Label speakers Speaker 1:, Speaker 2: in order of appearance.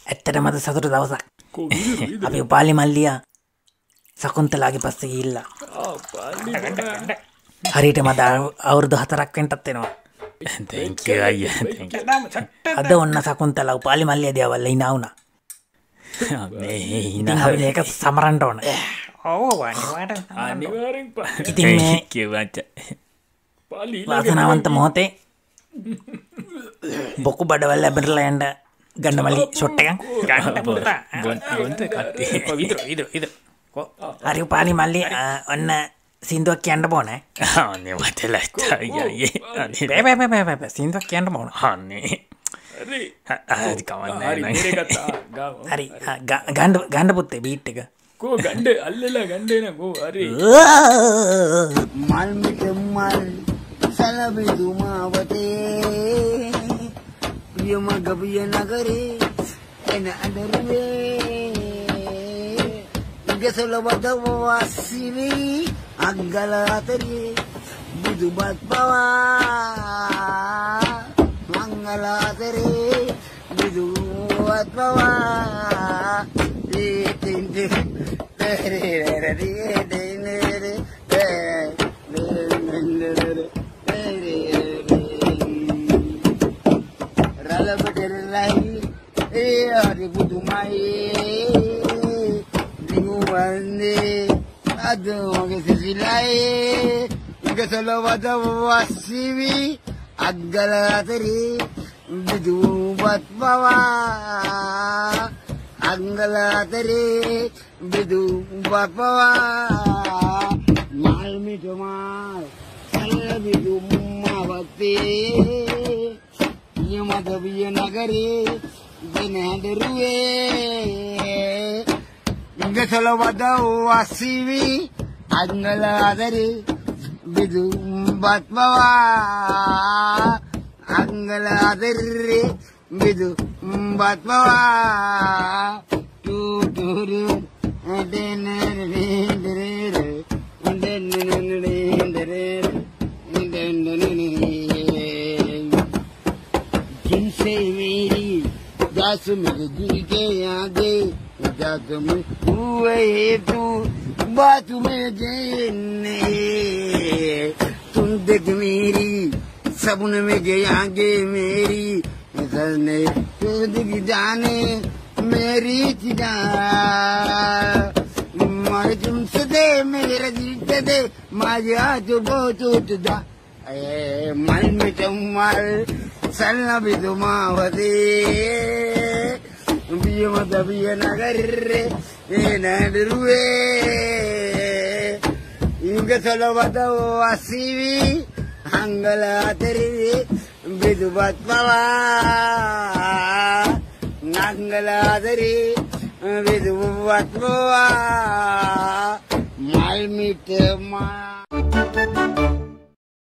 Speaker 1: ඇත්තටම අද සතුටු දවසක්. අපි උපාලි මල්ලියා සකුන්තලාගේ පස්සේ ගිහිල්ලා. හරියට මට අවුරුදු 4ක් වෙන්නත් වෙනවා.
Speaker 2: Thank you අයියා.
Speaker 1: අද ඔන්න සකුන්තලා උපාලි මල්ලියා දිහා ඉනා වුණා.
Speaker 2: මේ
Speaker 1: ඉතින් අපි මේක සමරන්න ඕන. ඔව්
Speaker 2: අනිවාර්යෙන්
Speaker 1: ඉතින් මේ
Speaker 2: කිව්වච්ච.
Speaker 1: වාසනාවන්ත මොහොතේ බොකු බඩවැල් ලැබෙරලා යන්න ගන්න මල්ලි ෂොට් එකක් ගන්න පුතා.
Speaker 2: ගොන්ත කට්ටි.
Speaker 1: ඉද. හරි උපාලි මල්ලි ඔන්න සින්දුවක් කියන්න ඕනේ.
Speaker 2: අනේ මට ලැජ්ජායි අයියේ.
Speaker 1: බෑ සින්දුවක් කියන්න ඕන.
Speaker 2: අනේ. හරි කවන්නේ නෑ.
Speaker 1: හරි ගන්න පුතේ බීට් එක.
Speaker 2: කෝ ගණ්ඩ අල්ලලා ගණ්ඩේ න කෝ හරි.
Speaker 3: මල් මිට මල් සලබිදුමාවතේ ප්‍රියම ගබිය නගරේ එන අඳුරේ ඉගසල වදවසිවි අග්ගල අතරේ බුදුබත් පවා මංගල අතරේ බුදුබත් පවා අග්ගල අතරේ විදුවත් පවා අංගල අතරේ විදුවත් පවා මල් මිට මල් සලබිදුමාවතේ යමද විය නගරේ දෙන හැඬරුවේ ඉංගසල වදවසිවි අංගල අතරේ විදුවත් පවා අංගල අතරේ විදුවත් පවා තුතුරු जिनसे मेरी दास मेरे दिल के आगे जागम हुए तू बात में जेने तुम देख मेरी सपन में गए आगे मेरी सने तू दिख जाने मेरी चिड़ा मारे तुमसे दे मेरा दिल से दे माया जो बहुत उठदा मल में चम्मल सलना भी दुमावती बिय मदबिय नगर ये नडरुए इंग सलवदा वासीवी अंगला तेरी विदुबत पवा नंगला तेरी विदुबत पवा माल मीट मा